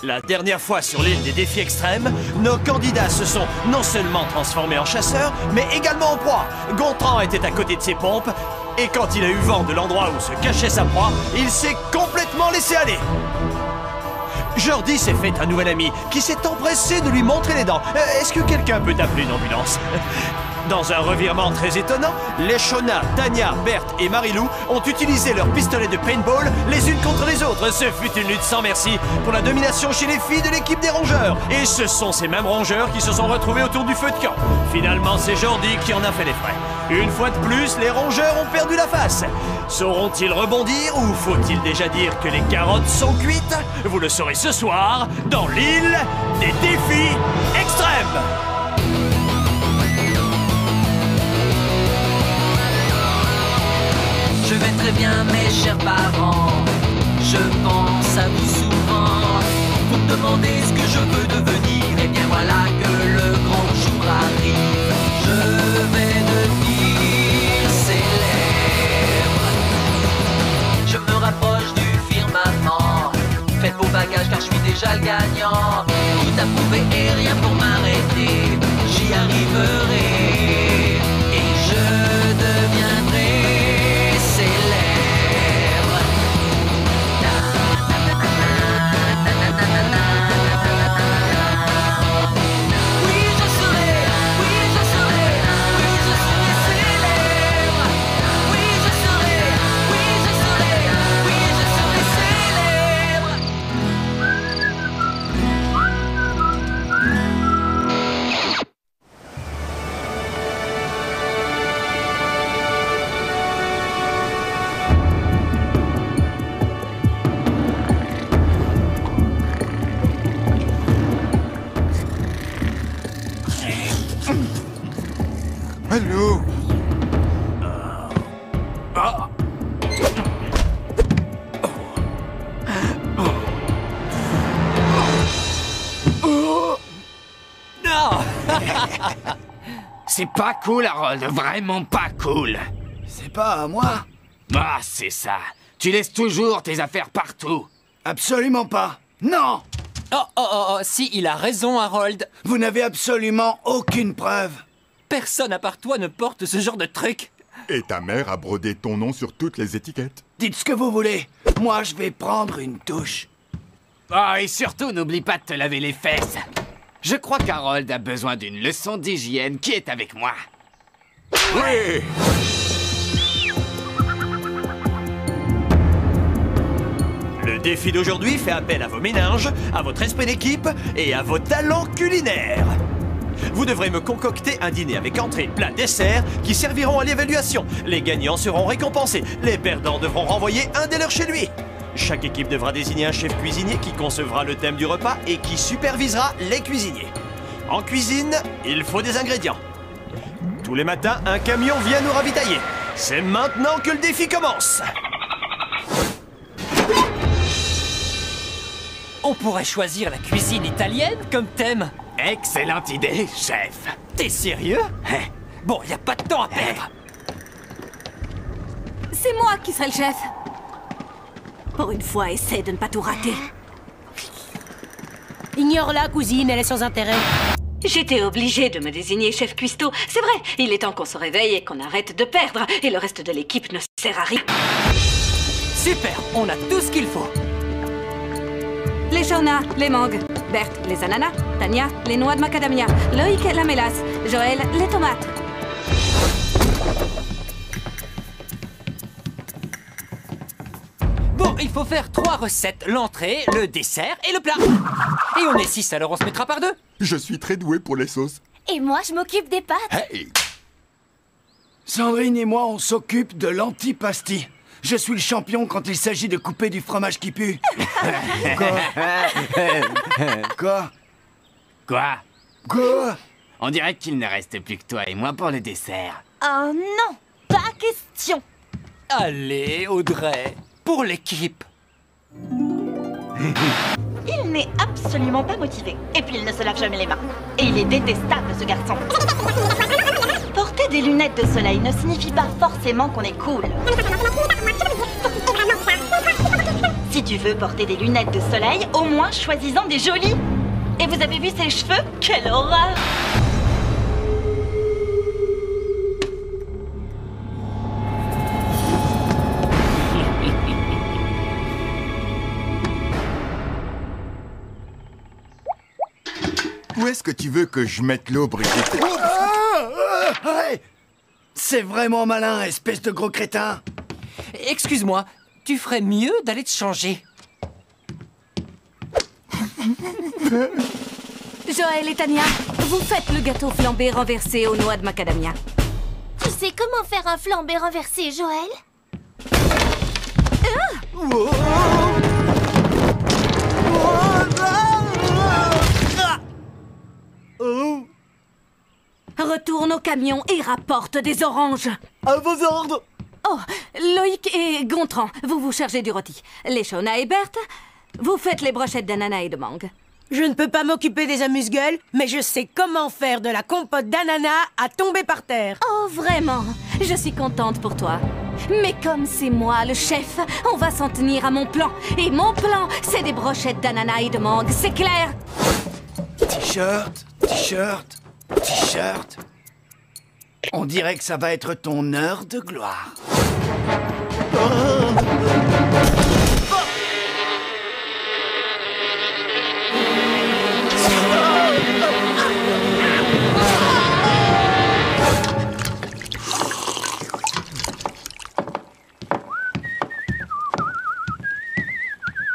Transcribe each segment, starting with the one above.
La dernière fois sur l'île des défis extrêmes, nos candidats se sont non seulement transformés en chasseurs, mais également en proie. Gontran était à côté de ses pompes, et quand il a eu vent de l'endroit où se cachait sa proie, il s'est complètement laissé aller. Jordi s'est fait un nouvel ami, qui s'est empressé de lui montrer les dents. Est-ce que quelqu'un peut appeler une ambulance ? Dans un revirement très étonnant, les Shona, Tania, Berthe et Marilou ont utilisé leurs pistolets de paintball les unes contre les autres. Ce fut une lutte sans merci pour la domination chez les filles de l'équipe des rongeurs. Et ce sont ces mêmes rongeurs qui se sont retrouvés autour du feu de camp. Finalement, c'est Jordi qui en a fait les frais. Une fois de plus, les rongeurs ont perdu la face. Sauront-ils rebondir ou faut-il déjà dire que les carottes sont cuites? Vous le saurez ce soir dans l'île des défis extrêmes. Je vais très bien mes chers parents, je pense à vous souvent. Vous me demandez ce que je veux devenir, et bien voilà que le grand jour arrive. Je vais devenir célèbre. Je me rapproche du firmament. Faites vos bagages car je suis déjà le gagnant. Tout à prouver et rien pour m'arrêter. J'y arriverai et je deviendrai célèbre. Oui, je serai, oui, je serai, oui, je serai célèbre. Oui, je serai, oui, je serai, oui, je serai célèbre. Allô? Non. C'est pas cool, Harold, vraiment pas cool. C'est pas à moi? Ah, c'est ça. Tu laisses toujours tes affaires partout. Absolument pas. Non! Si, il a raison, Harold. Vous n'avez absolument aucune preuve. Personne à part toi ne porte ce genre de truc. Et ta mère a brodé ton nom sur toutes les étiquettes. Dites ce que vous voulez. Moi, je vais prendre une douche. Ah, et surtout, n'oublie pas de te laver les fesses. Je crois qu'Harold a besoin d'une leçon d'hygiène. Qui est avec moi? Oui! Le défi d'aujourd'hui fait appel à vos méninges, à votre esprit d'équipe et à vos talents culinaires. Vous devrez me concocter un dîner avec entrée, plat, dessert qui serviront à l'évaluation. Les gagnants seront récompensés. Les perdants devront renvoyer un des leurs chez lui. Chaque équipe devra désigner un chef cuisinier qui concevra le thème du repas et qui supervisera les cuisiniers. En cuisine, il faut des ingrédients. Tous les matins, un camion vient nous ravitailler. C'est maintenant que le défi commence. On pourrait choisir la cuisine italienne comme thème. Excellente idée, chef. T'es sérieux? Bon, y a pas de temps à perdre. C'est moi qui serai le chef. Pour une fois, essaie de ne pas tout rater. Ignore-la, cousine, elle est sans intérêt. J'étais obligée de me désigner chef cuistot. C'est vrai, il est temps qu'on se réveille et qu'on arrête de perdre. Et le reste de l'équipe ne sert à rien. Super, on a tout ce qu'il faut. Les Shona, les mangues. Berthe, les ananas. Tania, les noix de macadamia. Loïc, la mélasse. Joël, les tomates. Bon, il faut faire 3 recettes. L'entrée, le dessert et le plat. Et on est 6, alors on se mettra par 2. Je suis très doué pour les sauces. Et moi, je m'occupe des pâtes. Hey! Sandrine et moi, on s'occupe de l'antipasti. Je suis le champion quand il s'agit de couper du fromage qui pue. Quoi? Quoi? On dirait qu'il ne reste plus que toi et moi pour le dessert. Oh non, pas question. Allez, Audrey, pour l'équipe. Il n'est absolument pas motivé. Et puis il ne se lave jamais les mains. Et il est détestable, ce garçon. Porter des lunettes de soleil ne signifie pas forcément qu'on est cool. Si Si tu veux porter des lunettes de soleil, au moins choisis-en des jolies. Et vous avez vu ses cheveux? Quelle horreur! Où est-ce que tu veux que je mette l'eau, Brigitte? Ouais. C'est vraiment malin, espèce de gros crétin. Excuse-moi, tu ferais mieux d'aller te changer. Joël et Tania, vous faites le gâteau flambé renversé aux noix de macadamia. Tu sais comment faire un flambé renversé, Joël? Retourne au camion et rapporte des oranges. À vos ordres. Oh, Loïc et Gontran, vous vous chargez du rôti. Les Shona et Berthe, vous faites les brochettes d'ananas et de mangue. Je ne peux pas m'occuper des amuse-gueules, mais je sais comment faire de la compote d'ananas à tomber par terre. Oh, vraiment? Je suis contente pour toi. Mais comme c'est moi le chef, on va s'en tenir à mon plan. Et mon plan, c'est des brochettes d'ananas et de mangue, c'est clair? T-shirt, t-shirt, t-shirt. On dirait que ça va être ton heure de gloire.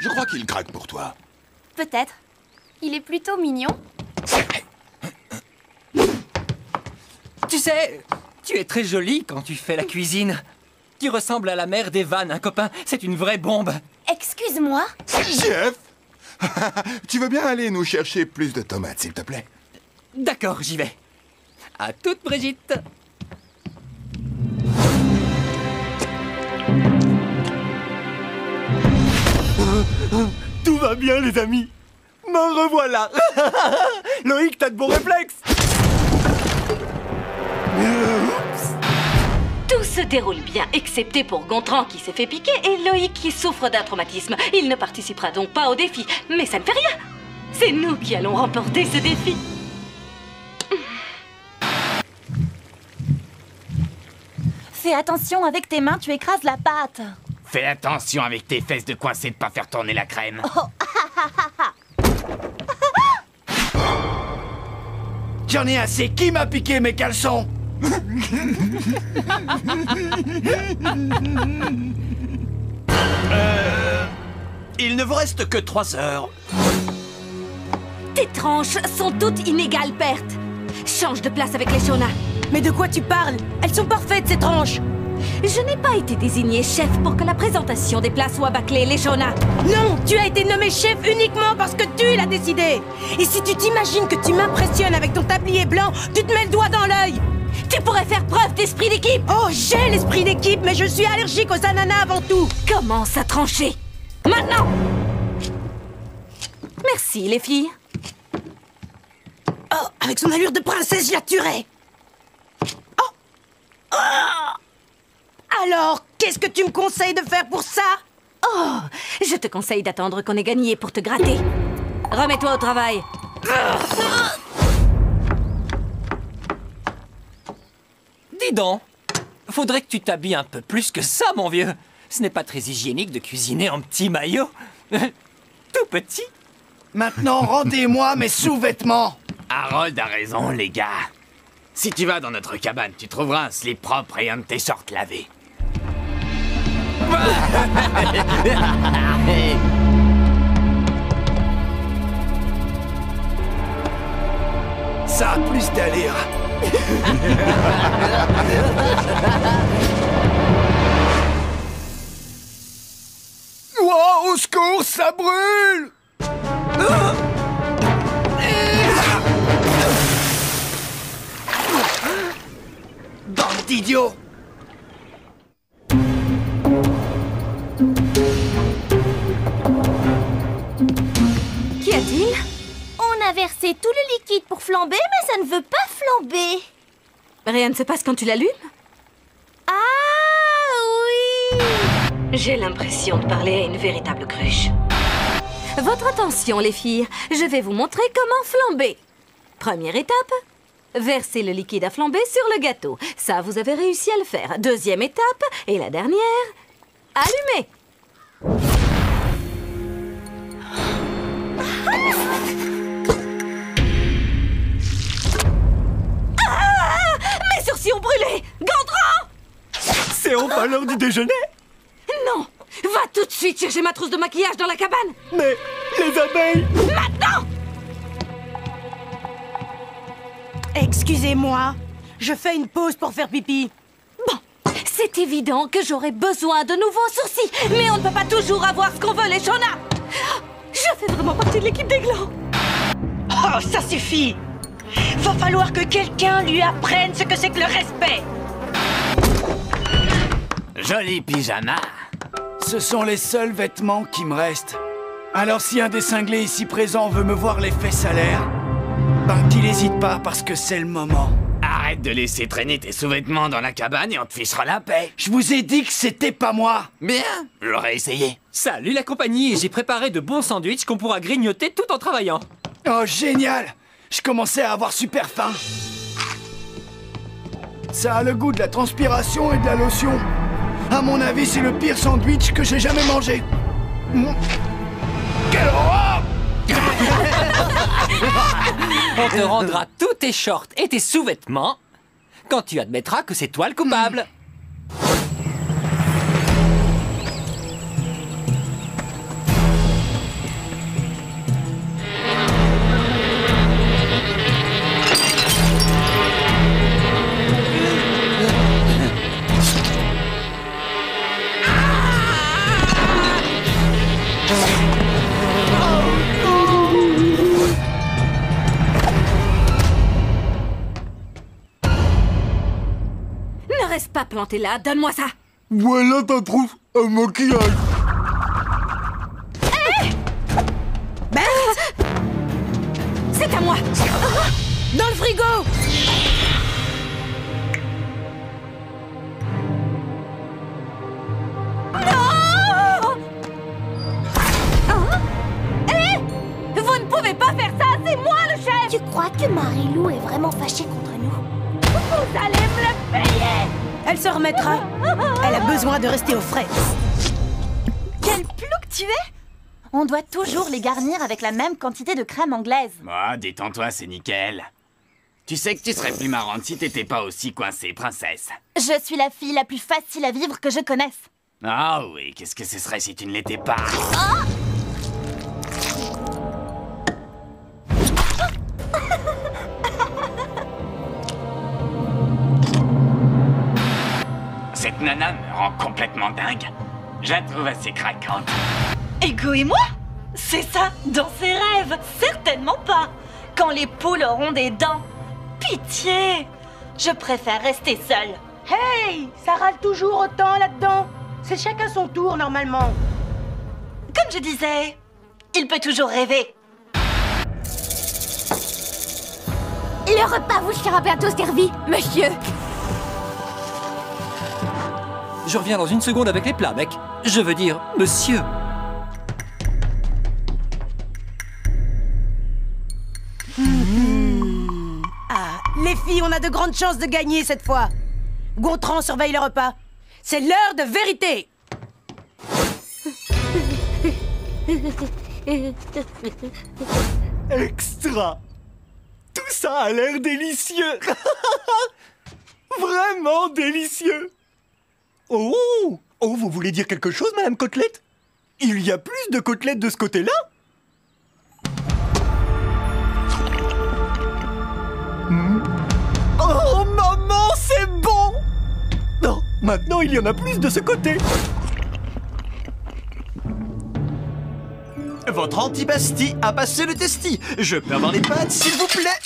Je crois qu'il craque pour toi. Peut-être. Il est plutôt mignon. Tu sais, tu es très jolie quand tu fais la cuisine. Tu ressembles à la mère d'Evan, un copain. C'est une vraie bombe. Excuse-moi. Jeff! Tu veux bien aller nous chercher plus de tomates, s'il te plaît? D'accord, j'y vais. À toute, Brigitte. Tout va bien, les amis. Me revoilà. Loïc, t'as de bons réflexes. Tout se déroule bien, excepté pour Gontran qui s'est fait piquer et Loïc qui souffre d'un traumatisme. Il ne participera donc pas au défi. Mais ça ne fait rien. C'est nous qui allons remporter ce défi. Fais attention avec tes mains, tu écrases la pâte. Fais attention avec tes fesses de coincé de pas faire tourner la crème. J'en ai assez. Qui m'a piqué mes caleçons? Il ne vous reste que 3 heures. Tes tranches sont toutes inégales, Berthe. Change de place avec les Shona. Mais de quoi tu parles? Elles sont parfaites, ces tranches. Je n'ai pas été désignée chef pour que la présentation des plats soit bâclée, les Shona. Non, tu as été nommé chef uniquement parce que tu l'as décidé. Et si tu t'imagines que tu m'impressionnes avec ton tablier blanc, tu te mets le doigt dans l'œil. Tu pourrais faire preuve d'esprit d'équipe. Oh, j'ai l'esprit d'équipe, mais je suis allergique aux ananas avant tout. Commence à trancher. Maintenant. Merci, les filles. Oh, avec son allure de princesse, je la tuerai. Oh. Alors, qu'est-ce que tu me conseilles de faire pour ça? Oh, je te conseille d'attendre qu'on ait gagné pour te gratter. Remets-toi au travail. Dis donc, faudrait que tu t'habilles un peu plus que ça, mon vieux. Ce n'est pas très hygiénique de cuisiner en petit maillot. Tout petit. Maintenant, rendez-moi mes sous-vêtements. Harold a raison, les gars. Si tu vas dans notre cabane, tu trouveras un slip propre et un de tes shorts lavés. Ça a plus d'allure. Wow, au secours, ça brûle! Bande d'idiots! Qu'y a-t-il? On a versé tout le liquide pour flamber, mais ça ne veut pas flamber. Rien ne se passe quand tu l'allumes? Ah oui! J'ai l'impression de parler à une véritable cruche. Votre attention, les filles. Je vais vous montrer comment flamber. Première étape, versez le liquide à flamber sur le gâteau. Ça, vous avez réussi à le faire. Deuxième étape, et la dernière, allumez. Ah! Mes sourcils ont brûlé! Gontran! C'est enfin l'heure du déjeuner? Non! Va tout de suite chercher ma trousse de maquillage dans la cabane! Mais les abeilles! Maintenant! Excusez-moi, je fais une pause pour faire pipi. Bon, c'est évident que j'aurai besoin de nouveaux sourcils, mais on ne peut pas toujours avoir ce qu'on veut, les Shona! Je fais vraiment partie de l'équipe des glands! Oh, ça suffit! Va falloir que quelqu'un lui apprenne ce que c'est que le respect! Joli pyjama. Ce sont les seuls vêtements qui me restent. Alors si un des cinglés ici présent veut me voir les fesses à l'air, ben qu'il hésite pas parce que c'est le moment. Arrête de laisser traîner tes sous-vêtements dans la cabane et on te fichera la paix. Je vous ai dit que c'était pas moi. Bien, j'aurais essayé. Salut la compagnie, j'ai préparé de bons sandwichs qu'on pourra grignoter tout en travaillant. Oh, génial! Je commençais à avoir super faim. Ça a le goût de la transpiration et de la lotion. À mon avis, c'est le pire sandwich que j'ai jamais mangé. Quelle horreur! On te rendra tous tes shorts et tes sous-vêtements quand tu admettras que c'est toi le coupable. Ne reste pas planté là, donne-moi ça! Voilà ta trousse à maquillage. Bert! C'est à moi! Dans le frigo! Non! Hein? Hé! Vous ne pouvez pas faire ça, c'est moi le chef! Tu crois que Marie-Lou est vraiment fâchée contre nous? Vous allez me le payer! Elle se remettra. Elle a besoin de rester au frais. Quel plouc tu es! On doit toujours les garnir avec la même quantité de crème anglaise. Moi, détends-toi, c'est nickel. Tu sais que tu serais plus marrante si t'étais pas aussi coincée, princesse. Je suis la fille la plus facile à vivre que je connaisse. Ah oui, qu'est-ce que ce serait si tu ne l'étais pas? Cette nana me rend complètement dingue. Je la trouve assez craquante. Ego et moi? C'est ça, dans ses rêves? Certainement pas. Quand les poules auront des dents. Pitié! Je préfère rester seule. Hey! Ça râle toujours autant là-dedans. C'est chacun son tour, normalement. Comme je disais, il peut toujours rêver. Le repas vous sera bientôt servi, monsieur. Je reviens dans une seconde avec les plats, mec. Je veux dire, monsieur. Ah, les filles, on a de grandes chances de gagner cette fois. Gontran surveille le repas. C'est l'heure de vérité. Extra! Tout ça a l'air délicieux! Vraiment délicieux! Oh! Oh, vous voulez dire quelque chose, Madame Côtelette? Il y a plus de côtelettes de ce côté-là? Oh, maman, c'est bon! Non, maintenant il y en a plus de ce côté! Votre antipasti a passé le testi. Je peux avoir les pâtes, s'il vous plaît?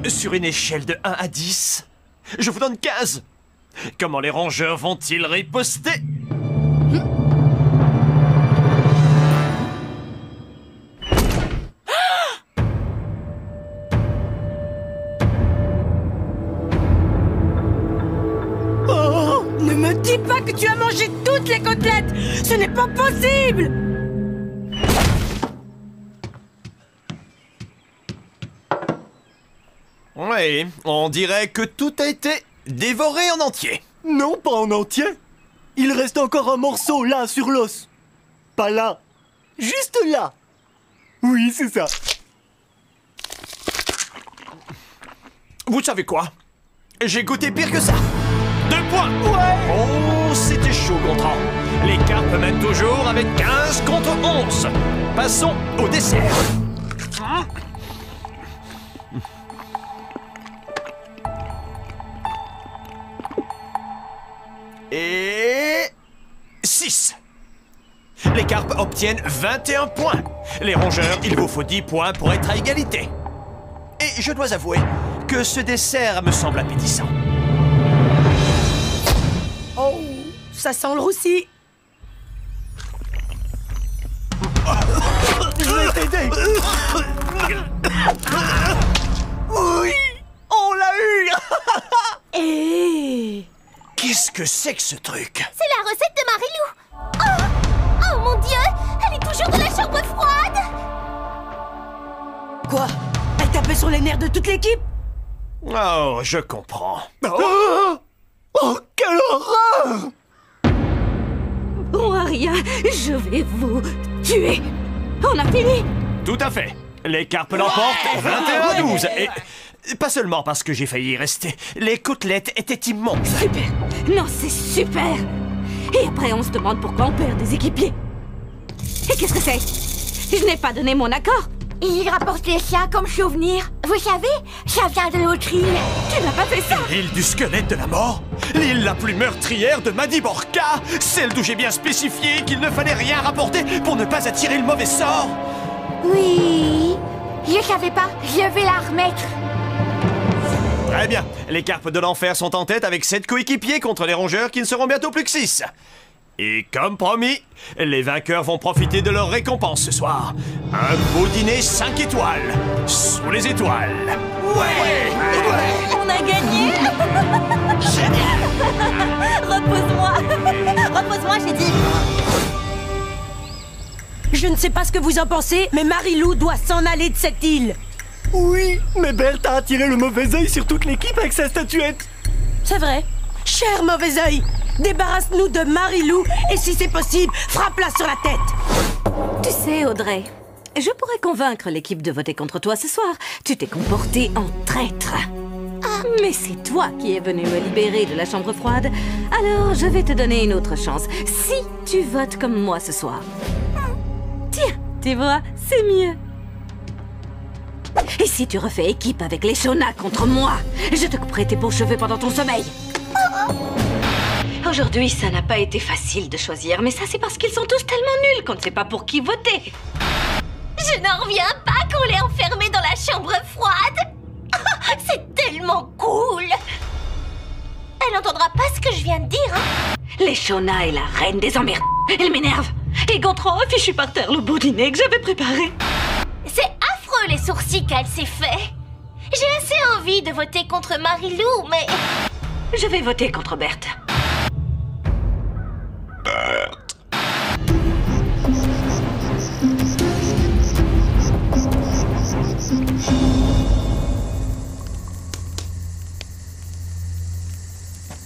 Sur une échelle de 1 à 10, je vous donne 15. Comment les rongeurs vont-ils riposter? Ne me dis pas que tu as mangé toutes les côtelettes! Ce n'est pas possible! Oui, on dirait que tout a été dévoré en entier. Non, pas en entier. Il reste encore un morceau là sur l'os. Pas là. Juste là. Oui, c'est ça. Vous savez quoi? J'ai goûté pire que ça. 2 points. Ouais. Oh, c'était chaud, Gontran. Les carpes mènent toujours avec 15 contre 11. Passons au dessert. Et 6. Les carpes obtiennent 21 points. Les rongeurs, il vous faut 10 points pour être à égalité. Et je dois avouer que ce dessert me semble appétissant. Oh, ça sent le roussi. Je vais t'aider. Oui, on l'a eu. Et qu'est-ce que c'est que ce truc? C'est la recette de Marilou. Oh, oh mon Dieu, elle est toujours dans la chambre froide. quoi? Elle tapait sur les nerfs de toute l'équipe? Oh, je comprends. Oh, quelle horreur! Oh, Aria, je vais vous tuer. On a fini. Tout à fait. Les carpes l'emportent 21-12. Et pas seulement parce que j'ai failli y rester. Les côtelettes étaient immenses. Super. Non, c'est super. Et après, on se demande pourquoi on perd des équipiers. Et qu'est-ce que c'est? Je n'ai pas donné mon accord. Il rapporte les chiens comme souvenir. Vous savez, ça vient de l'autre île. Tu n'as pas fait ça? L'île du squelette de la mort? L'île la plus meurtrière de Madiborka? Celle d'où j'ai bien spécifié qu'il ne fallait rien rapporter pour ne pas attirer le mauvais sort? Oui, je savais pas. Je vais la remettre. Très bien. Les carpes de l'enfer sont en tête avec 7 coéquipiers contre les rongeurs qui ne seront bientôt plus que 6. Et comme promis, les vainqueurs vont profiter de leur récompense ce soir. Un beau dîner 5 étoiles. Sous les étoiles. Ouais! On a gagné. Repose-moi. Repose-moi, j'ai dit. Je ne sais pas ce que vous en pensez, mais Marilou doit s'en aller de cette île. Oui, mais Berthe a attiré le mauvais œil sur toute l'équipe avec sa statuette. C'est vrai. Cher mauvais œil, débarrasse-nous de Marilou et si c'est possible, frappe-la sur la tête. Tu sais, Audrey, je pourrais convaincre l'équipe de voter contre toi ce soir. Tu t'es comportée en traître. Mais c'est toi qui es venu me libérer de la chambre froide. Alors, je vais te donner une autre chance. Si tu votes comme moi ce soir. Tiens, tu vois, c'est mieux. Et si tu refais équipe avec les Shona contre moi, je te couperai tes beaux cheveux pendant ton sommeil. Aujourd'hui, ça n'a pas été facile de choisir, mais ça c'est parce qu'ils sont tous tellement nuls qu'on ne sait pas pour qui voter. Je n'en reviens pas qu'on l'ait enfermée dans la chambre froide. C'est tellement cool. Elle n'entendra pas ce que je viens de dire, hein. Les Shona est la reine des emmerdes. Elle m'énerve. Et Gontran a fichu par terre le beau dîner que j'avais préparé. C'est affreux les sourcils qu'elle s'est fait. J'ai assez envie de voter contre Marilou, mais... Je vais voter contre Berthe.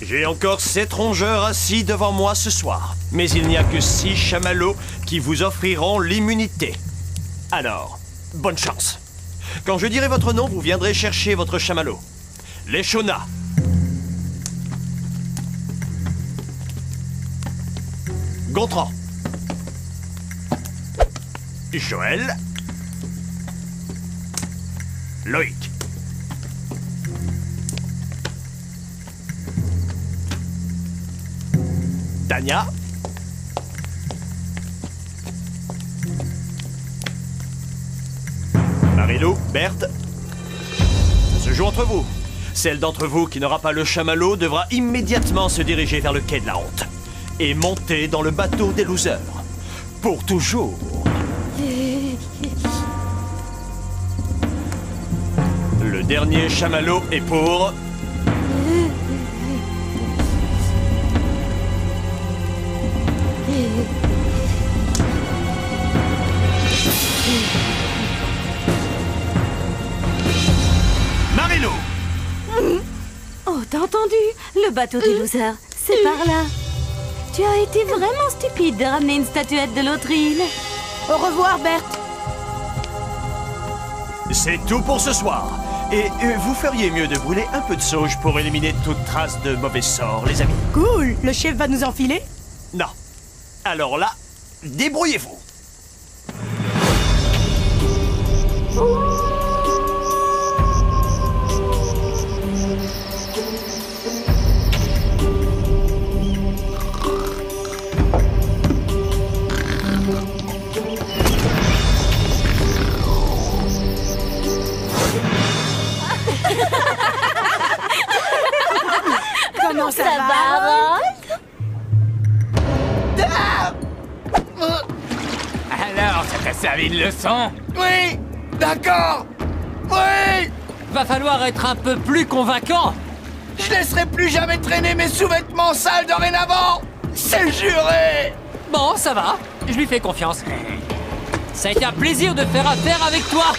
J'ai encore 7 rongeurs assis devant moi ce soir. Mais il n'y a que 6 chamallows qui vous offriront l'immunité. Alors, bonne chance. Quand je dirai votre nom, vous viendrez chercher votre chamallow. Les Shona. Gontran. Joël. Loïc. Tania. Marilou, Berthe. Ça se joue entre vous. Celle d'entre vous qui n'aura pas le chamallow devra immédiatement se diriger vers le quai de la honte et monter dans le bateau des losers. Pour toujours. Le dernier chamallow est pour... Marilou! Oh, t'as entendu? Le bateau des losers, c'est par là. Tu as été vraiment stupide de ramener une statuette de l'autre île. Au revoir, Berthe. C'est tout pour ce soir. Et vous feriez mieux de brûler un peu de sauge pour éliminer toute trace de mauvais sort, les amis. Cool. Le chef va nous enfiler? Non. Alors là, débrouillez-vous. Comment ça va, Harold? Alors, ça t'a servi de leçon? Oui, d'accord. Oui, Va falloir être un peu plus convaincant. je laisserai plus jamais traîner mes sous-vêtements sales dorénavant. C'est juré. Bon, ça va. Je lui fais confiance. Ça a été un plaisir de faire affaire avec toi.